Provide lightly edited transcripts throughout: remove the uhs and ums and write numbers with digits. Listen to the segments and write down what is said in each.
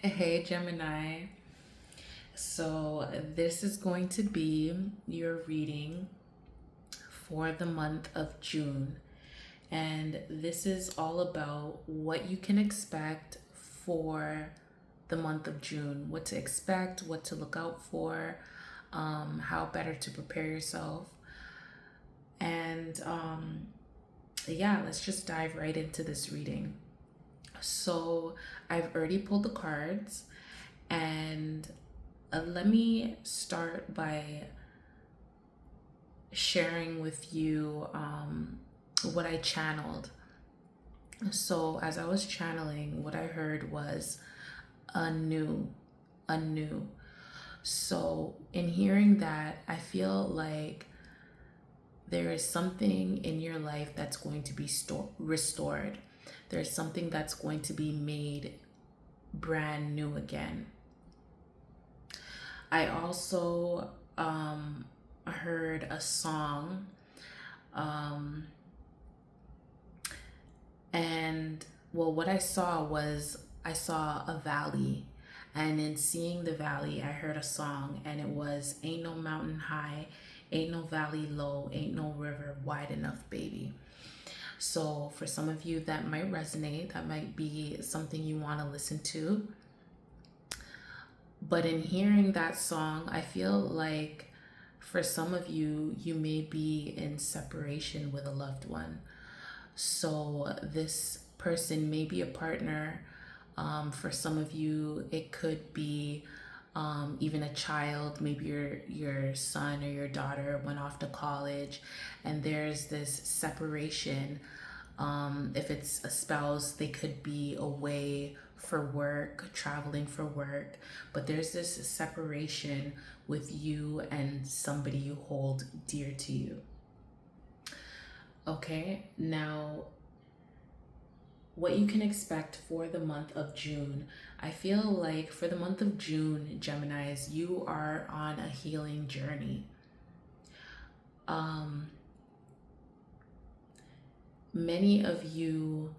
Hey Gemini. So, this is going to be your reading for the month of June. And this is all about what you can expect for the month of June, what to expect, what to look out for, how better to prepare yourself. And yeah, let's just dive right into this reading. So, I've already pulled the cards, and let me start by sharing with you what I channeled. So, as I was channeling, what I heard was a new, a new. So, in hearing that, I feel like there is something in your life that's going to be restored. There's something that's going to be made brand new again. I also heard a song, um, and well, what I saw was I saw a valley, and in seeing the valley, I heard a song, and it was "Ain't no mountain high, ain't no valley low, ain't no river wide enough, baby." So, for some of you, that might resonate, that might be something you want to listen to. But in hearing that song, I feel like for some of you, you may be in separation with a loved one. So this person may be a partner. For some of you, it could be even a child. Maybe your son or your daughter went off to college, and there's this separation. If it's a spouse, they could be away for work, traveling for work, but there's this separation with you and somebody you hold dear to you. Okay, now what you can expect for the month of June. I feel like for the month of June, Geminis, you are on a healing journey. Um, Many of you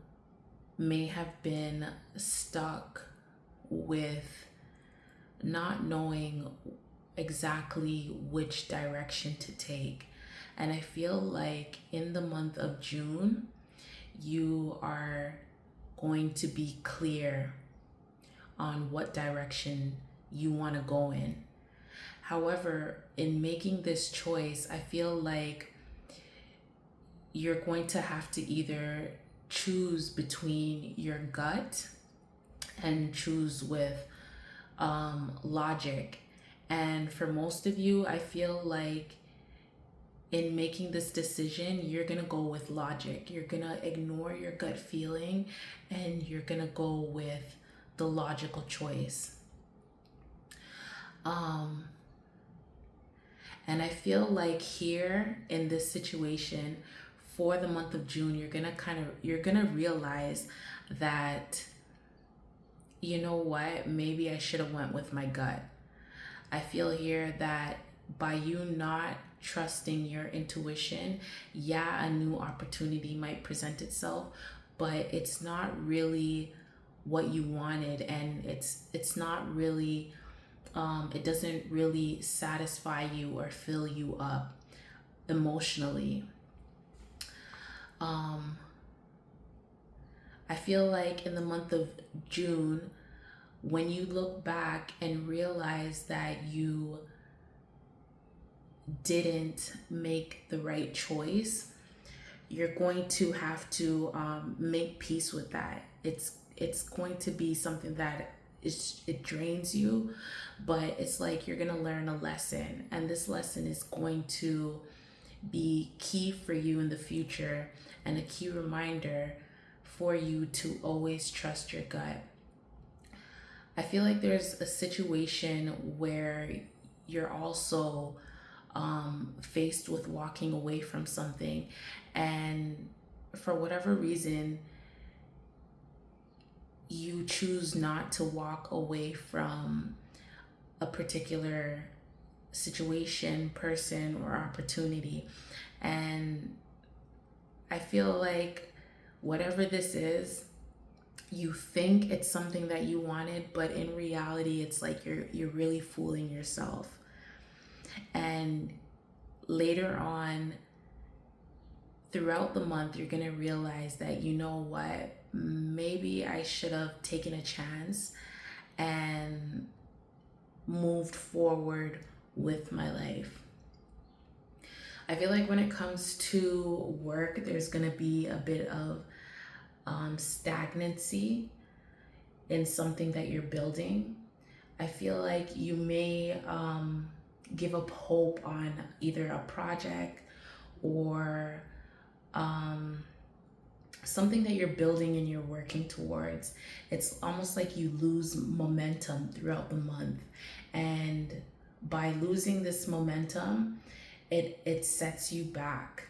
may have been stuck with not knowing exactly which direction to take. And I feel like in the month of June, you are going to be clear on what direction you want to go in. However, in making this choice, I feel like you're going to have to either choose between your gut and choose with logic. And for most of you, I feel like in making this decision, you're going to go with logic. You're going to ignore your gut feeling and you're going to go with the logical choice. Um, and I feel like here in this situation for the month of June, you're going to realize that you know what, maybe I should have went with my gut. I feel here that by you not trusting your intuition, yeah, a new opportunity might present itself, but it's not really what you wanted, and it's not really it doesn't really satisfy you or fill you up emotionally. um I feel like in the month of June, when you look back and realize that you didn't make the right choice, you're going to have to make peace with that. It's going to be something that it drains you, but it's like you're gonna learn a lesson, and this lesson is going to be key for you in the future and a key reminder for you to always trust your gut. I feel like there's a situation where you're also faced with walking away from something, and for whatever reason, you choose not to walk away from a particular situation, person, or opportunity. And I feel like whatever this is, you think it's something that you wanted, but in reality it's like you're really fooling yourself. And later on throughout the month, you're going to realize that, you know what, maybe I should have taken a chance and moved forward with my life. I feel like when it comes to work, there's going to be a bit of stagnancy in something that you're building. I feel like you may give up hope on either a project or something that you're building and you're working towards. It's almost like you lose momentum throughout the month. And by losing this momentum, it sets you back.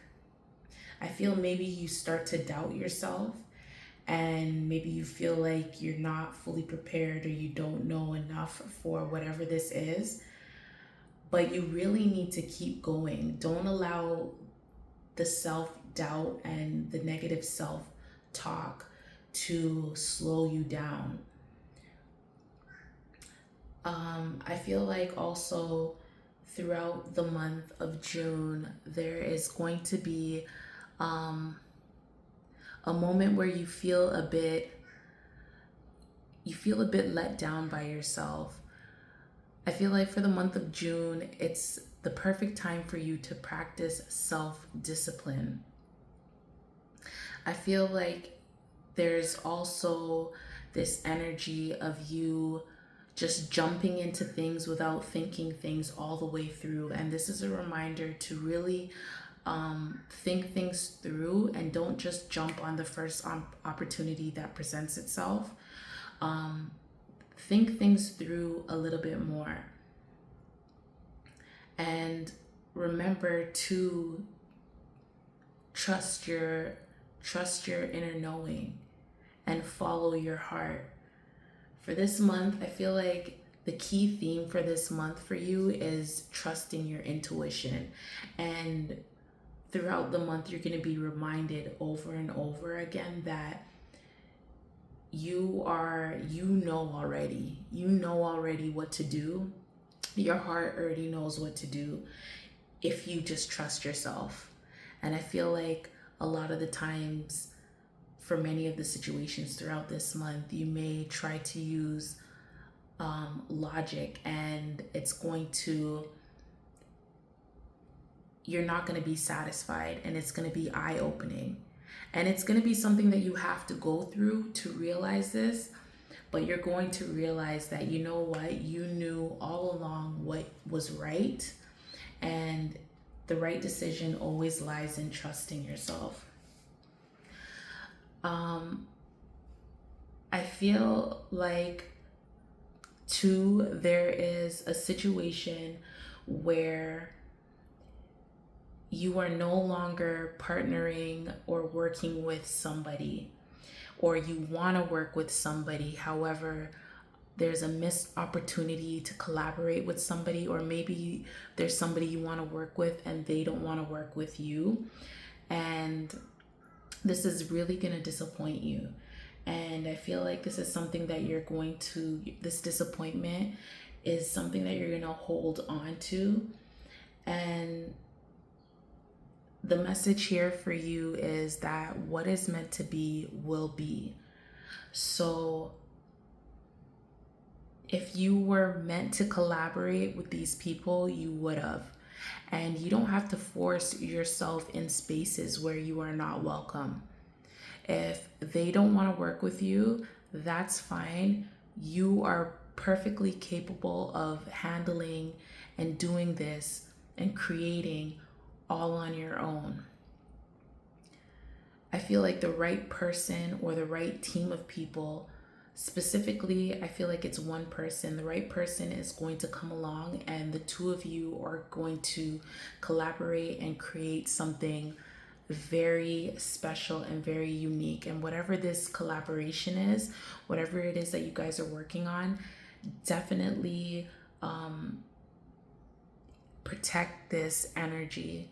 I feel maybe you start to doubt yourself, and maybe you feel like you're not fully prepared or you don't know enough for whatever this is. But you really need to keep going. Don't allow the self-doubt and the negative self-talk to slow you down. I feel like also throughout the month of June, there is going to be a moment where you feel a bit let down by yourself. I feel like for the month of June, it's the perfect time for you to practice self-discipline. I feel like there's also this energy of you just jumping into things without thinking things all the way through. And this is a reminder to really think things through and don't just jump on the first opportunity that presents itself. Think things through a little bit more. And remember to trust your inner knowing and follow your heart. For this month, I feel like the key theme for this month for you is trusting your intuition. And throughout the month, you're going to be reminded over and over again that you know already what to do. Your heart already knows what to do if you just trust yourself. And I feel like a lot of the times, for many of the situations throughout this month, you may try to use logic, and you're not going to be satisfied, and it's going to be eye-opening. And it's going to be something that you have to go through to realize this, but you're going to realize that, you know what, you knew all along what was right, and the right decision always lies in trusting yourself. I feel like too, there is a situation where you are no longer partnering or working with somebody, or you want to work with somebody. However, there's a missed opportunity to collaborate with somebody, or maybe there's somebody you want to work with and they don't want to work with you. And this is really going to disappoint you. And I feel like this is something that this disappointment is something that you're going to hold on to. And the message here for you is that what is meant to be will be. So if you were meant to collaborate with these people, you would have. And you don't have to force yourself in spaces where you are not welcome. If they don't want to work with you, that's fine. You are perfectly capable of handling and doing this and creating all on your own. I feel like the right person or the right team of people, specifically, I feel like it's one person. The right person is going to come along, and the two of you are going to collaborate and create something very special and very unique. And whatever this collaboration is, whatever it is that you guys are working on, definitely protect this energy.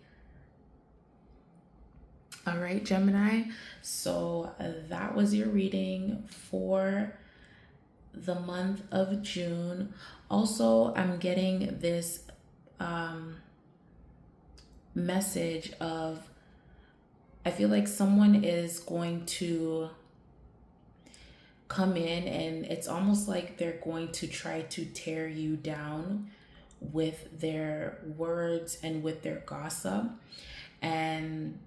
All right, Gemini. So that was your reading for the month of June. Also, I'm getting this message of, I feel like someone is going to come in and it's almost like they're going to try to tear you down with their words and with their gossip. And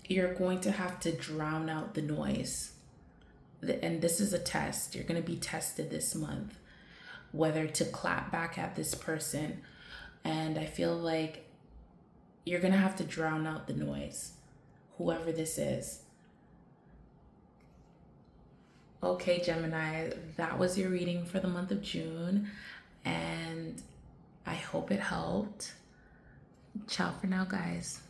you're going to have to drown out the noise. And this is a test. You're going to be tested this month, whether to clap back at this person. And I feel like you're going to have to drown out the noise, whoever this is. Okay, Gemini, that was your reading for the month of June. And I hope it helped. Ciao for now, guys.